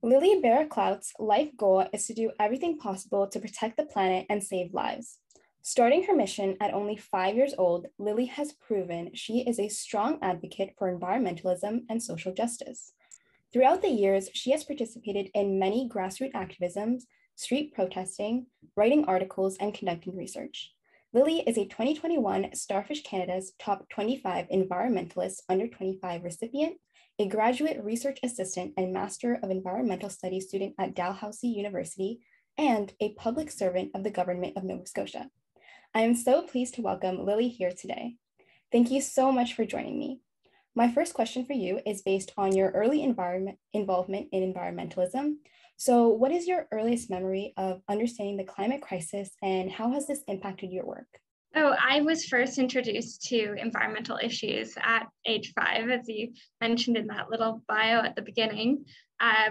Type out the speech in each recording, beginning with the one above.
Lily Barraclough's life goal is to do everything possible to protect the planet and save lives. Starting her mission at only 5 years old, Lily has proven she is a strong advocate for environmentalism and social justice. Throughout the years, she has participated in many grassroots activisms, street protesting, writing articles, and conducting research. Lily is a 2021 Starfish Canada's Top 25 Environmentalists Under 25 recipient, a graduate research assistant and Master of Environmental Studies student at Dalhousie University, and a public servant of the Government of Nova Scotia. I am so pleased to welcome Lily here today. Thank you so much for joining me. My first question for you is based on your early involvement in environmentalism. So what is your earliest memory of understanding the climate crisis and how has this impacted your work? Oh, I was first introduced to environmental issues at age 5, as you mentioned in that little bio at the beginning.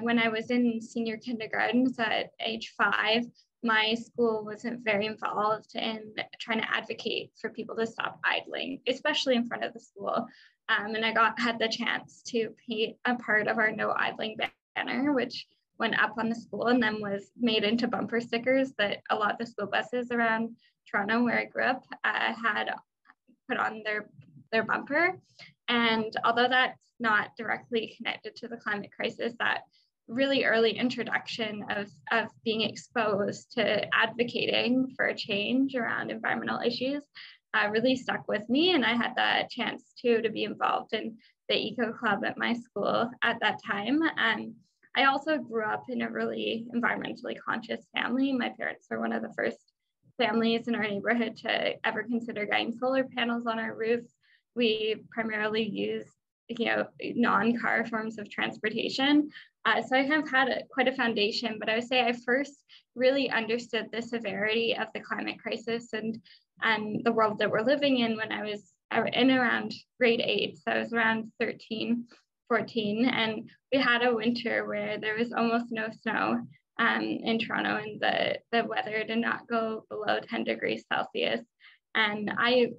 When I was in senior kindergarten, so at age 5, my school wasn't very involved in trying to advocate for people to stop idling, especially in front of the school. And I had the chance to be a part of our No Idling banner, which went up on the school and then was made into bumper stickers that a lot of the school buses around Toronto, where I grew up, had put on their bumper. And although that's not directly connected to the climate crisis, that really early introduction of being exposed to advocating for a change around environmental issues really stuck with me. And I had the chance too to be involved in the eco club at my school at that time. And I also grew up in a really environmentally conscious family. My parents were one of the first families in our neighborhood to ever consider getting solar panels on our roof. We primarily use, non-car forms of transportation. So I have had quite a foundation, but I would say I first really understood the severity of the climate crisis and the world that we're living in when I was in around grade 8. So I was around 13, 14, and we had a winter where there was almost no snow in Toronto, and the weather did not go below 10 degrees Celsius. And I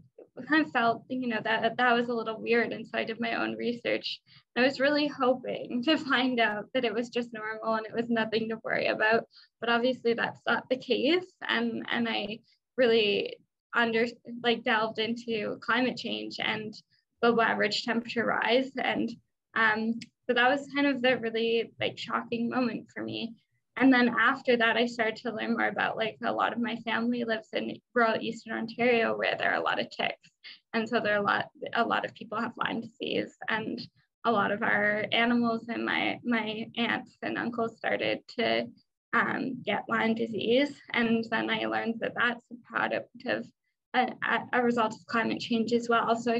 kind of felt, that was a little weird. And so I did my own research. I was really hoping to find out that it was just normal and it was nothing to worry about. But obviously that's not the case. And I really delved into climate change and global average temperature rise. And so that was kind of the really shocking moment for me. And then after that, I started to learn more about a lot of my family lives in rural Eastern Ontario where there are a lot of ticks. And so there are a lot of people have Lyme disease, and a lot of our animals and my aunts and uncles started to get Lyme disease. And then I learned that that's a product of a result of climate change as well. So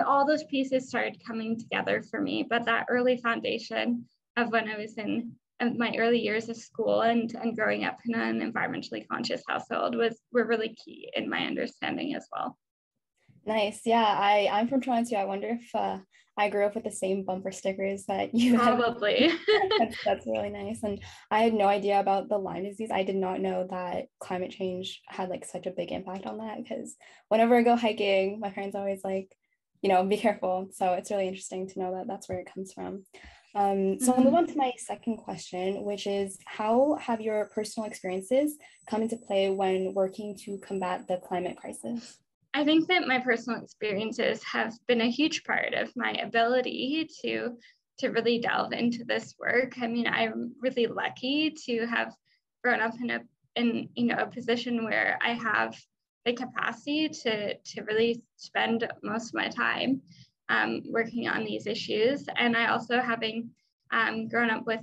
all those pieces started coming together for me. But that early foundation of when I was in my early years of school and growing up in an environmentally conscious household were really key in my understanding as well. Nice. Yeah, I'm from Toronto too. I wonder if I grew up with the same bumper stickers that you probably had. That's really nice. And I had no idea about the Lyme disease. I did not know that climate change had such a big impact on that, because whenever I go hiking, my parents always be careful. So it's really interesting to know that that's where it comes from. So I'll move on to my second question, which is, how have your personal experiences come into play when working to combat the climate crisis? I think that my personal experiences have been a huge part of my ability to really delve into this work. I mean, I'm really lucky to have grown up in a position where I have the capacity to really spend most of my time working on these issues. And I also, having grown up with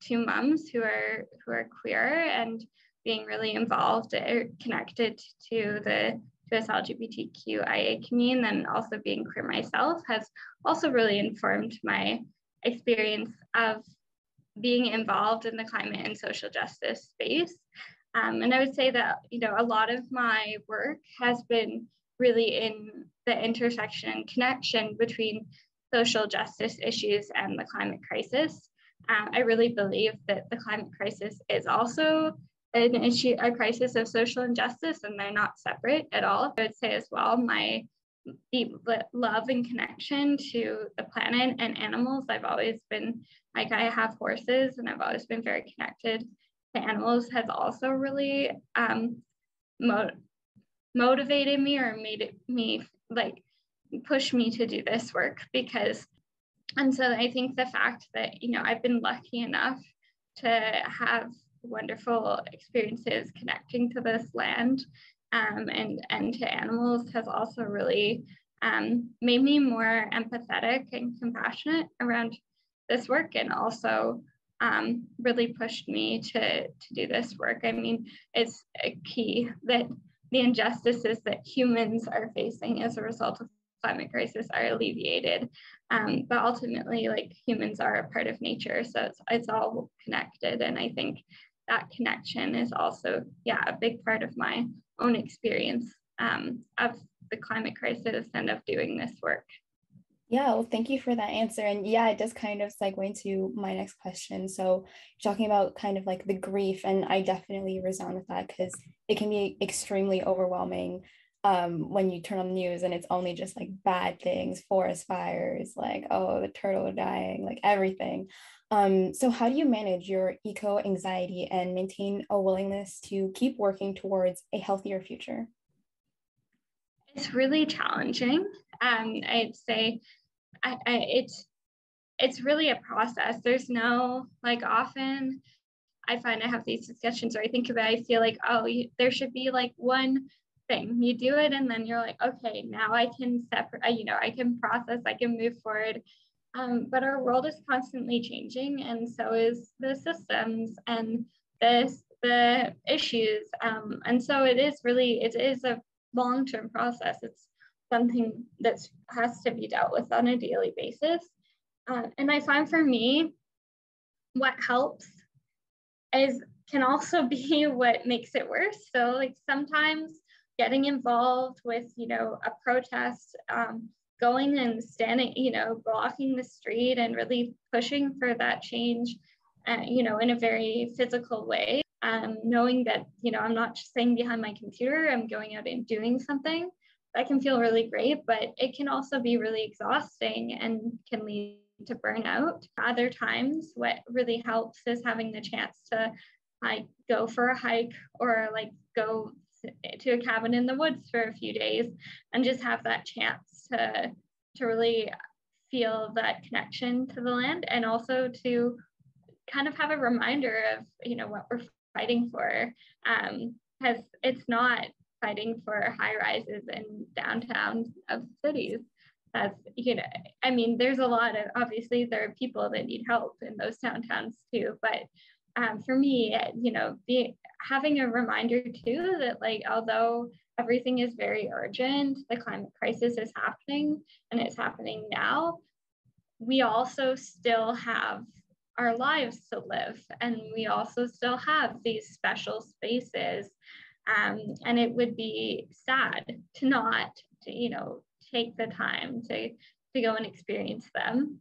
2 moms who are queer and being really involved or connected to this LGBTQIA community, and then also being queer myself, has also really informed my experience of being involved in the climate and social justice space. And I would say that, a lot of my work has been really in the intersection and connection between social justice issues and the climate crisis. I really believe that the climate crisis is also an issue, a crisis of social injustice, and they're not separate at all. I would say as well, my deep love and connection to the planet and animals. I've always been, like, I have horses and I've always been very connected to animals, has also really motivated me, or me like push me to do this work. And so I think the fact that, I've been lucky enough to have wonderful experiences connecting to this land, and to animals, has also really made me more empathetic and compassionate around this work, and also really pushed me to do this work. I mean, it's a key that the injustices that humans are facing as a result of climate crisis are alleviated. But ultimately, like, humans are a part of nature, so it's all connected. And I think that connection is also, a big part of my own experience of the climate crisis and of doing this work. Yeah, well, thank you for that answer. And yeah, it does kind of segue into my next question. So, you're talking about kind of like the grief, and I definitely resound with that because it can be extremely overwhelming when you turn on the news and it's only just like bad things, forest fires, like, oh, the turtle dying, like everything. So, how do you manage your eco anxiety and maintain a willingness to keep working towards a healthier future? It's really challenging. I'd say it's really a process. There's no, like, often I find I have these discussions where I feel like, oh, there should be like one thing. You do it and then you're like, okay, now I can separate, I can process, I can move forward. But our world is constantly changing, and so is the systems and the issues. And so it is a long-term process. It's something that has to be dealt with on a daily basis. And I find for me, what helps can also be what makes it worse. So, like, sometimes getting involved with, a protest, going and standing, blocking the street and really pushing for that change, in a very physical way. Knowing that, I'm not just sitting behind my computer, I'm going out and doing something. That can feel really great, but it can also be really exhausting and can lead to burnout. Other times, what really helps is having the chance to, like, go for a hike, or like go to a cabin in the woods for a few days and just have that chance to really feel that connection to the land, and also to kind of have a reminder of, what we're fighting for. Because it's not fighting for high rises in downtown of cities. That's, I mean, there's a lot of, obviously there are people that need help in those downtowns too, but for me, having a reminder too that, like, although everything is very urgent, the climate crisis is happening and it's happening now, we also still have our lives to live, and we also still have these special spaces. And it would be sad to not, take the time to go and experience them.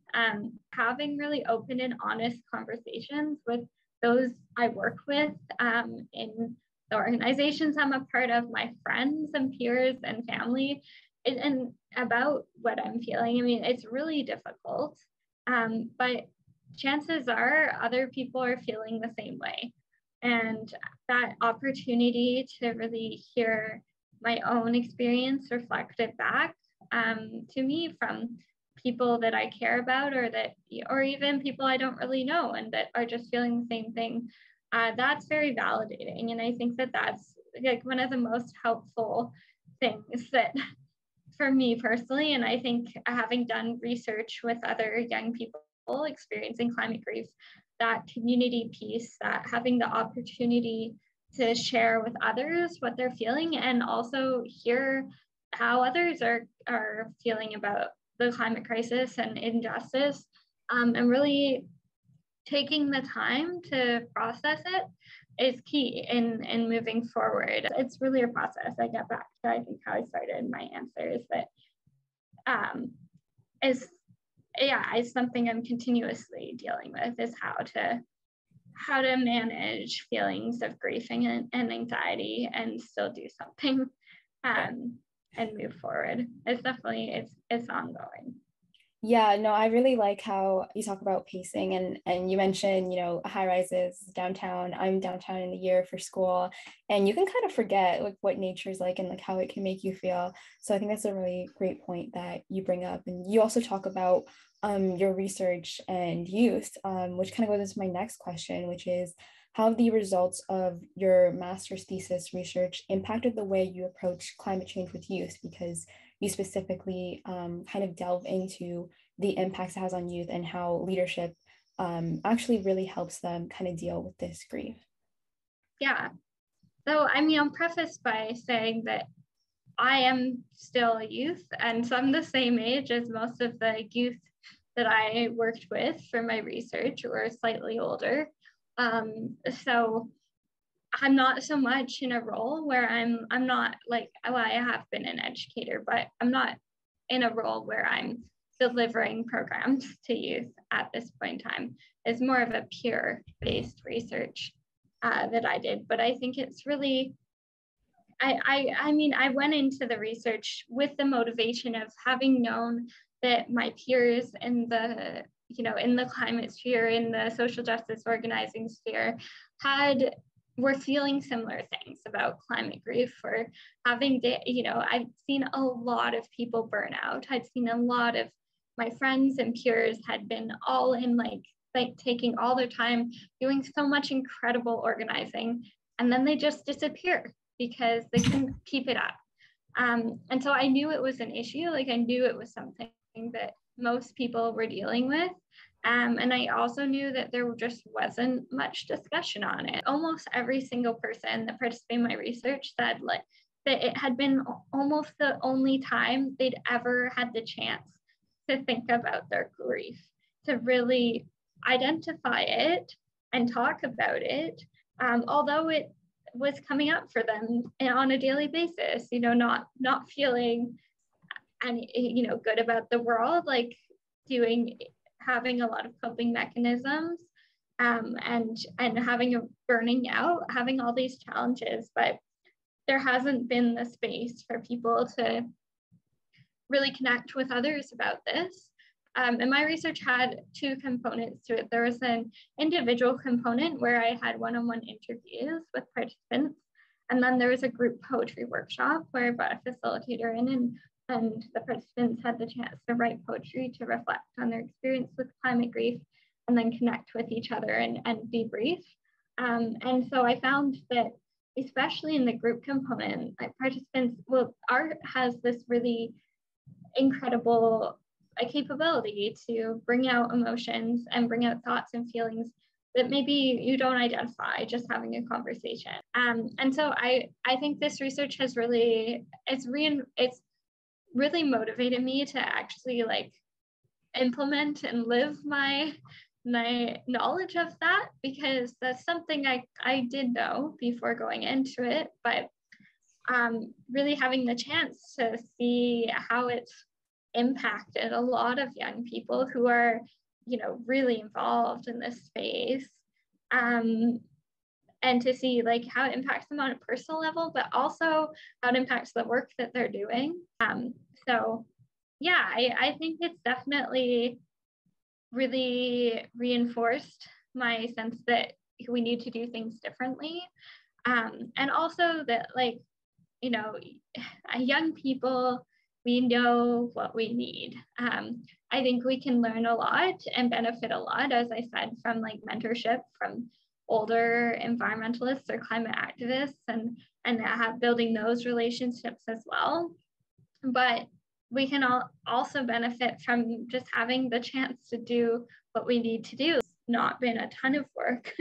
Having really open and honest conversations with those I work with, in the organizations I'm a part of, my friends and peers and family, and about what I'm feeling. I mean, it's really difficult, but chances are other people are feeling the same way. And that opportunity to really hear my own experience reflected back to me from people that I care about, or even people I don't really know and that are just feeling the same thing, that's very validating. And I think that that's, like, one of the most helpful things that for me personally. And I think, having done research with other young people experiencing climate grief, that community piece, that having the opportunity to share with others what they're feeling, and also hear how others are feeling about the climate crisis and injustice, and really taking the time to process it is key in moving forward. It's really a process. I get back to, I think, how I started my answers, that is something I'm continuously dealing with, is how to manage feelings of grief and anxiety and still do something. move forward. It's definitely, it's ongoing. Yeah, no, I really like how you talk about pacing, and you mentioned, high rises downtown. I'm downtown in the year for school, and you can kind of forget like what nature's like and like how it can make you feel. So I think that's a really great point that you bring up. And you also talk about your research and youth, which kind of goes into my next question, which is how have the results of your master's thesis research impacted the way you approach climate change with youth? Because you specifically kind of delve into the impacts it has on youth and how leadership actually really helps them kind of deal with this grief. Yeah. So, I mean, I'll preface by saying that I am still a youth, and so I'm the same age as most of the youth that I worked with for my research, or slightly older. So I'm not so much in a role where I'm not like, well, I have been an educator, but I'm not in a role where I'm delivering programs to youth at this point in time. It's more of a peer-based research that I did. But I think it's really, I mean, I went into the research with the motivation of having known that my peers in the, in the climate sphere, in the social justice organizing sphere, were feeling similar things about climate grief, or having, I've seen a lot of people burn out. I'd seen a lot of my friends and peers had been all in like taking all their time, doing so much incredible organizing, and then they just disappear because they couldn't keep it up. And so I knew it was an issue. Like I knew it was something that most people were dealing with. And I also knew that there just wasn't much discussion on it. Almost every single person that participated in my research said like that it had been almost the only time they'd ever had the chance to think about their grief, to really identify it and talk about it, although it was coming up for them on a daily basis, not feeling any, good about the world, like having a lot of coping mechanisms, and having a burning out, having all these challenges, but there hasn't been the space for people to really connect with others about this. And my research had two components to it. There was an individual component where I had one-on-one interviews with participants. And then there was a group poetry workshop where I brought a facilitator in, and the participants had the chance to write poetry to reflect on their experience with climate grief and then connect with each other and debrief. And so I found that, especially in the group component, like participants, art has this really incredible capability to bring out emotions and bring out thoughts and feelings that maybe you don't identify just having a conversation. And so I think this research has really, it's really motivated me to actually like implement and live my knowledge of that, because that's something I did know before going into it, but really having the chance to see how it's impacted a lot of young people who are, really involved in this space, and to see like how it impacts them on a personal level, but also how it impacts the work that they're doing. So yeah, I think it's definitely really reinforced my sense that we need to do things differently. And also that like, young people, we know what we need. I think we can learn a lot and benefit a lot, as I said, from like mentorship from older environmentalists or climate activists, and building those relationships as well. But we can also benefit from just having the chance to do what we need to do. It's not been a ton of work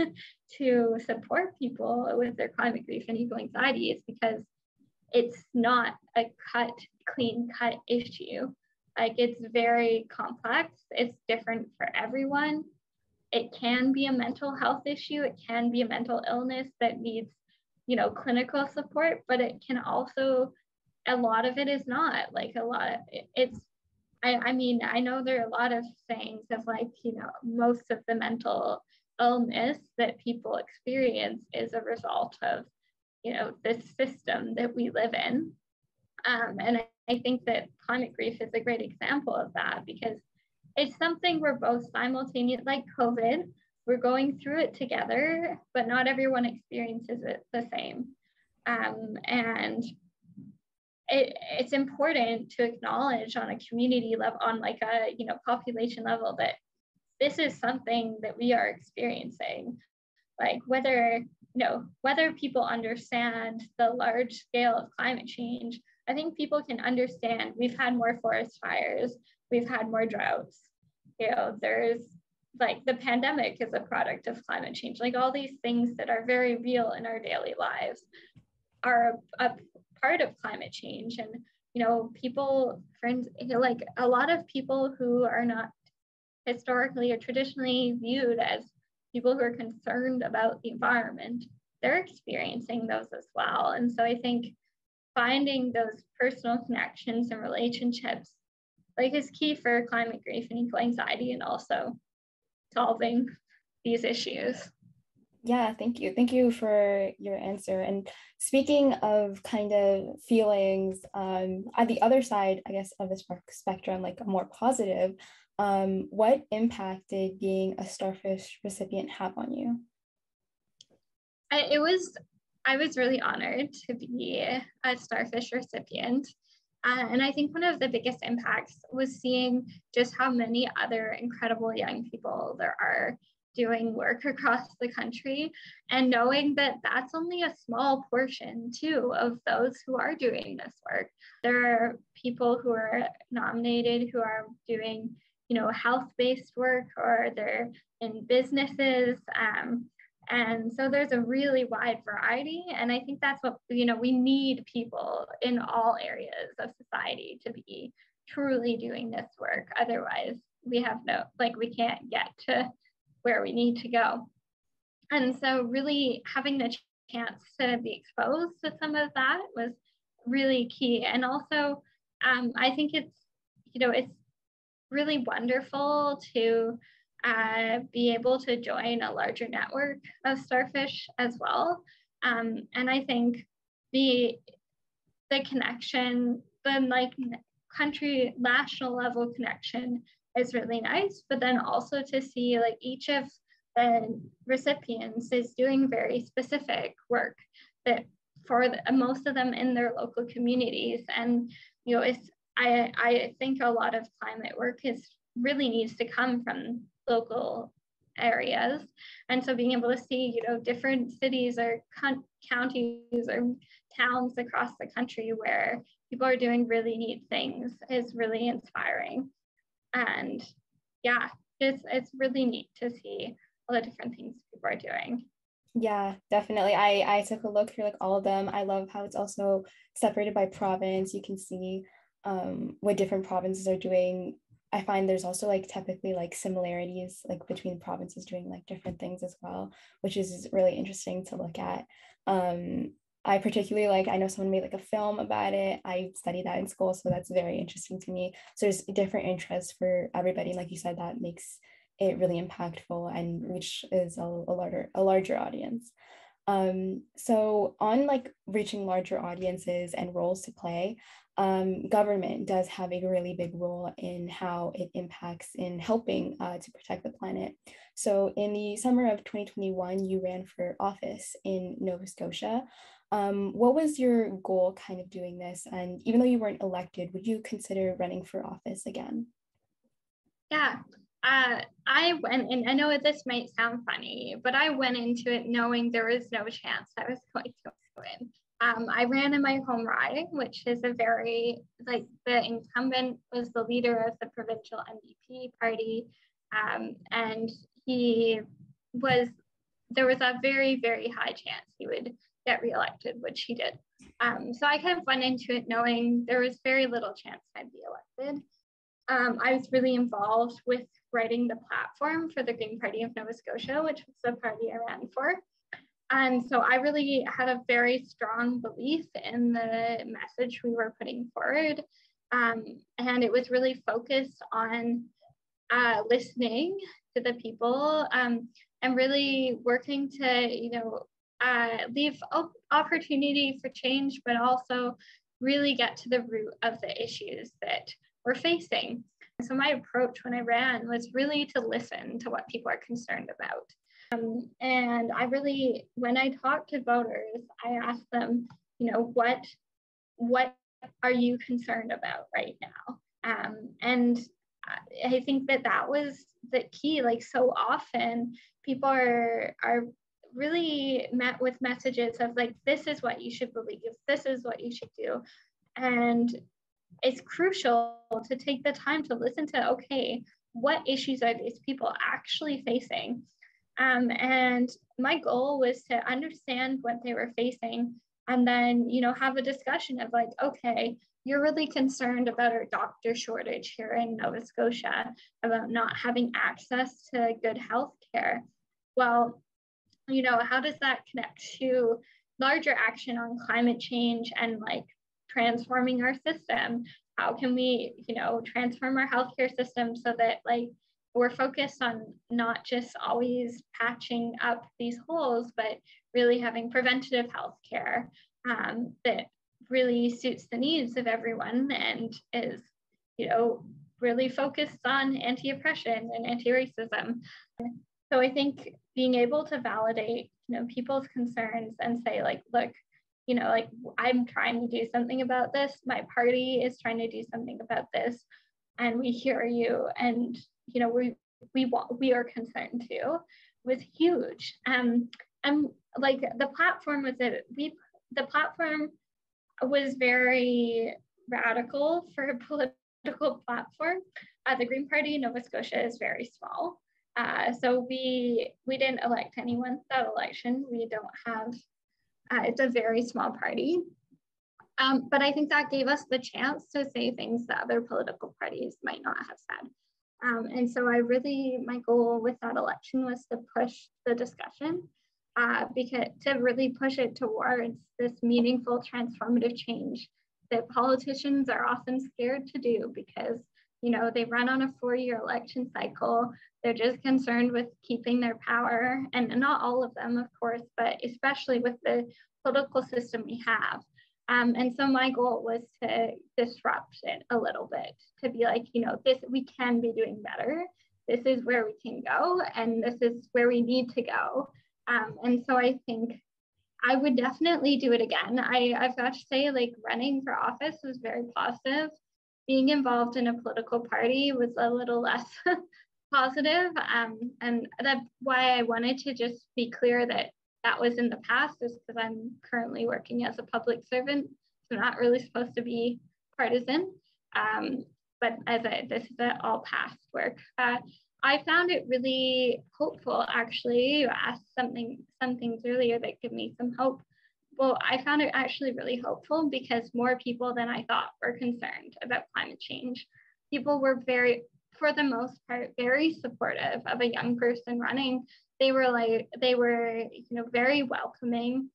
to support people with their climate grief and eco anxiety. It's because it's not a clean cut issue. Like it's very complex. It's different for everyone. It can be a mental health issue. It can be a mental illness that needs, clinical support, but it can also, a lot of it is not. Like a lot of it's, I mean, I know there are a lot of sayings of like, most of the mental illness that people experience is a result of, this system that we live in. And I think that climate grief is a great example of that, because it's something we're both simultaneous, like COVID, we're going through it together, but not everyone experiences it the same. And it's important to acknowledge on a community level, on like a population level, that this is something that we are experiencing. Like whether people understand the large scale of climate change, I think people can understand we've had more forest fires, we've had more droughts. There's like the pandemic is a product of climate change. Like all these things that are very real in our daily lives are a part of climate change. And people, friends, like a lot of people who are not historically or traditionally viewed as people who are concerned about the environment, they're experiencing those as well. And so I think finding those personal connections and relationships is key for climate grief and eco anxiety, and also solving these issues. Yeah, thank you. Thank you for your answer. And speaking of kind of feelings, at the other side, I guess, of this spectrum, like a more positive, what impact did being a Starfish recipient have on you? I was really honored to be a Starfish recipient. And I think one of the biggest impacts was seeing just how many other incredible young people there are doing work across the country, and knowing that that's only a small portion too of those who are doing this work. There are people who are nominated who are doing, health-based work, or they're in businesses. And so there's a really wide variety. And I think that's what, we need people in all areas of society to be truly doing this work. Otherwise, we can't get to where we need to go. And so really having the chance to be exposed to some of that was really key. And also, I think it's really wonderful to be able to join a larger network of Starfish as well. And I think the connection, the country national level connection is really nice, but then also to see each of the recipients is doing very specific work that for most of them in their local communities. And I think a lot of climate work really needs to come from local areas. And so being able to see different cities or counties or towns across the country where people are doing really neat things is really inspiring. And yeah, it's really neat to see all the different things people are doing. Yeah, definitely. I took a look through all of them. I love how it's also separated by province. You can see what different provinces are doing. I find there's also typically similarities between provinces doing different things as well, which is really interesting to look at. I particularly I know someone made a film about it. I studied that in school, so that's very interesting to me. So there's different interests for everybody. Like you said, that makes it really impactful and reaches a larger audience. So on reaching larger audiences and roles to play, government does have a really big role in how it impacts in helping to protect the planet. So in the summer of 2021, you ran for office in Nova Scotia. What was your goal kind of doing this? And even though you weren't elected, would you consider running for office again? Yeah, I went in, I know this might sound funny, but I went into it knowing there was no chance I was going to win. I ran in my home riding, which is a very, the incumbent was the leader of the provincial NDP party. And there was a very, very high chance he would get reelected, which he did. So I kind of went into it knowing there was very little chance I'd be elected. I was really involved with writing the platform for the Green Party of Nova Scotia, which was the party I ran for. And so I really had a very strong belief in the message we were putting forward. And it was really focused on listening to the people and really working to, leave opportunity for change, but also really get to the root of the issues that we're facing. So my approach when I ran was really to listen to what people are concerned about. And I really, when I talk to voters, I ask them, what are you concerned about right now? And I think that was the key. Like, so often people are really met with messages of like, this is what you should believe, this is what you should do. And it's crucial to take the time to listen to, okay, what issues are these people actually facing? And my goal was to understand what they were facing, and then, have a discussion of like, okay, you're really concerned about our doctor shortage here in Nova Scotia, about not having access to good health care. Well, how does that connect to larger action on climate change and like transforming our system? How can we, transform our healthcare system so that like we're focused on not just always patching up these holes, but really having preventative healthcare that really suits the needs of everyone and is, really focused on anti-oppression and anti-racism. So I think being able to validate, people's concerns and say like, look, like I'm trying to do something about this. My party is trying to do something about this, and we hear you, and we are concerned too, was huge. And like the platform was very radical for a political platform. The Green Party in Nova Scotia is very small. So we didn't elect anyone that election. We don't have, it's a very small party. But I think that gave us the chance to say things that other political parties might not have said. And so my goal with that election was to push the discussion, because to really push it towards this meaningful transformative change that politicians are often scared to do because, they run on a 4-year election cycle. They're just concerned with keeping their power, and not all of them, of course, but especially with the political system we have. And so my goal was to disrupt it a little bit, to be like, we can be doing better. This is where we can go, and this is where we need to go. And so I think I would definitely do it again. I've got to say, like, running for office was very positive. Being involved in a political party was a little less positive. And that's why I wanted to just be clear that was in the past, is because I'm currently working as a public servant, so not really supposed to be partisan. But this is all past work. I found it really hopeful, actually. You asked some things earlier that give me some hope. Well, I found it actually really hopeful because more people than I thought were concerned about climate change. People were for the most part, very supportive of a young person running. They were very welcoming.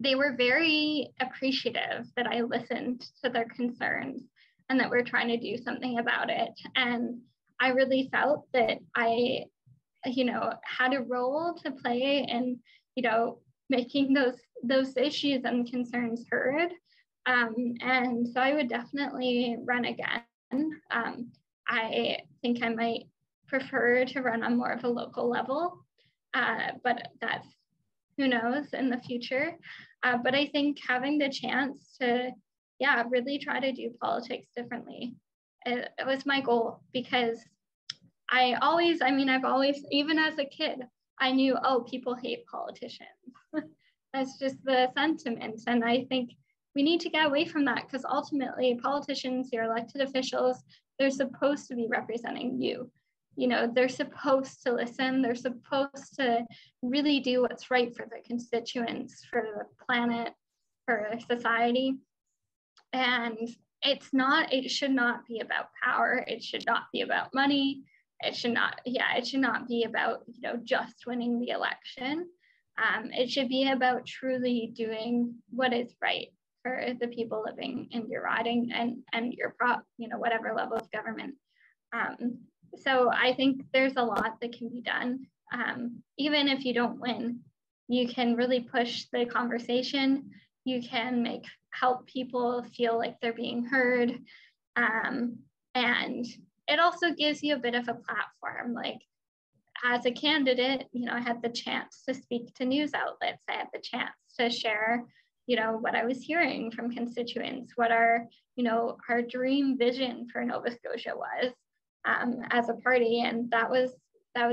They were very appreciative that I listened to their concerns and that we're trying to do something about it. And I really felt that I, had a role to play in, making those issues and concerns heard. And so I would definitely run again. I think I might prefer to run on more of a local level, but that's, who knows, in the future. But I think having the chance to, really try to do politics differently, it was my goal, because I've always, even as a kid, I knew, people hate politicians. That's just the sentiment. And I think we need to get away from that, because ultimately politicians, your elected officials, they're supposed to be representing you. They're supposed to listen. They're supposed to really do what's right for their constituents, for the planet, for society. And it should not be about power. It should not be about money. It should not be about, just winning the election. It should be about truly doing what is right for the people living in your riding and your whatever level of government. So I think there's a lot that can be done. Even if you don't win, you can really push the conversation. you can help people feel like they're being heard. And it also gives you a bit of a platform. Like, as a candidate, I had the chance to speak to news outlets. I had the chance to share, what I was hearing from constituents, what our dream vision for Nova Scotia was as a party. And that was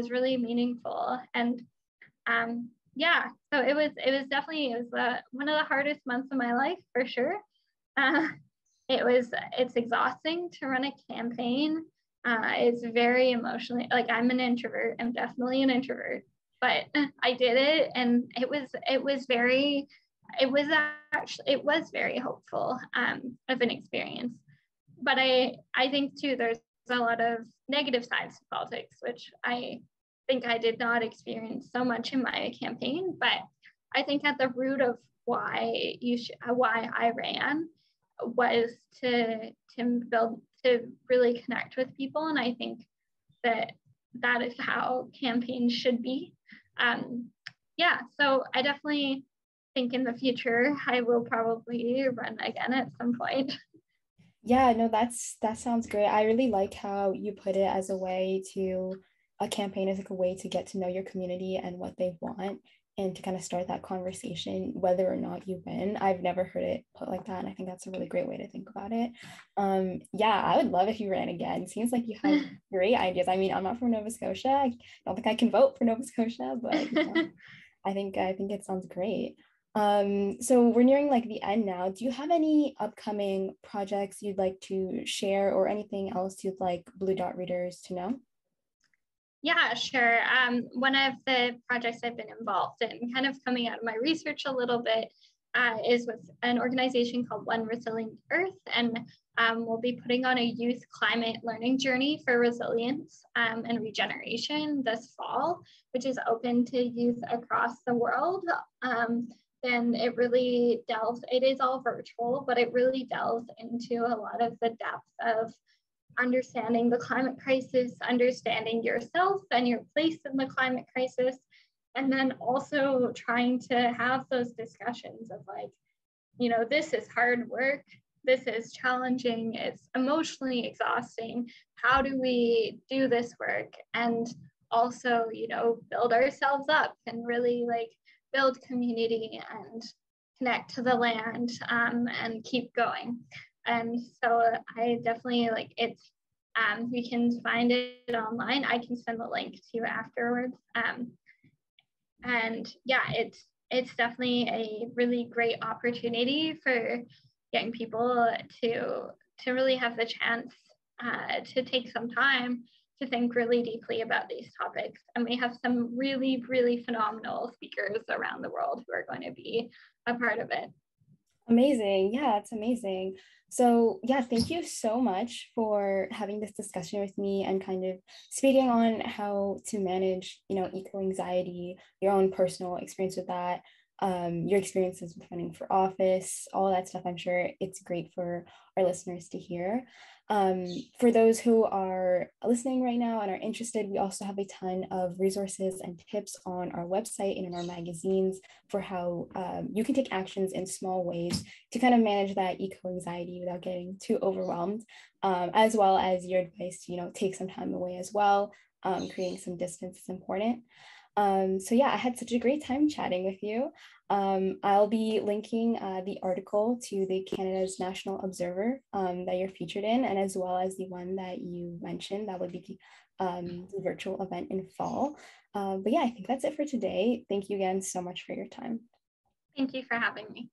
really meaningful. And yeah, so it was definitely one of the hardest months of my life, for sure. It's exhausting to run a campaign. It's very emotionally, like, I'm an introvert. I'm definitely an introvert, but I did it, and it was very hopeful of an experience. But I think too, there's a lot of negative sides to politics, which I think I did not experience so much in my campaign. But I think at the root of why I ran was to really connect with people. And I think that is how campaigns should be. Yeah, so I definitely think in the future I will probably run again at some point. Yeah, no, that sounds great. I really like how you put it as a campaign as like a way to get to know your community and what they want, and to kind of start that conversation whether or not you win. I've never heard it put like that, and I think that's a really great way to think about it. Yeah, I would love if you ran again. It seems like you have great ideas. I mean, I'm not from Nova Scotia. I don't think I can vote for Nova Scotia, but I think it sounds great. So we're nearing like the end now. Do you have any upcoming projects you'd like to share, or anything else you'd like Bluedot readers to know? Yeah, sure. One of the projects I've been involved in, kind of coming out of my research a little bit, is with an organization called One Resilient Earth. And we'll be putting on a youth climate learning journey for resilience and regeneration this fall, which is open to youth across the world. And it is all virtual, but it really delves into a lot of the depth of understanding the climate crisis, understanding yourself and your place in the climate crisis, and then also trying to have those discussions of like, this is hard work, this is challenging, it's emotionally exhausting. How do we do this work and also, build ourselves up and really like build community and connect to the land and keep going. And so I definitely like it's, we can find it online. I can send the link to you afterwards. And yeah, it's definitely a really great opportunity for young people to really have the chance to take some time to think really deeply about these topics. And we have some really, really phenomenal speakers around the world who are going to be a part of it. Amazing. Yeah, it's amazing. So, yeah, thank you so much for having this discussion with me and kind of speaking on how to manage, eco anxiety, your own personal experience with that, your experiences with running for office, all that stuff. I'm sure it's great for our listeners to hear. For those who are listening right now and are interested, we also have a ton of resources and tips on our website and in our magazines for how you can take actions in small ways to kind of manage that eco anxiety without getting too overwhelmed, as well as your advice to, take some time away as well. Creating some distance is important. So yeah, I had such a great time chatting with you. I'll be linking the article to the Canada's National Observer that you're featured in, and as well as the one that you mentioned, that would be the virtual event in fall. But yeah, I think that's it for today. Thank you again so much for your time. Thank you for having me.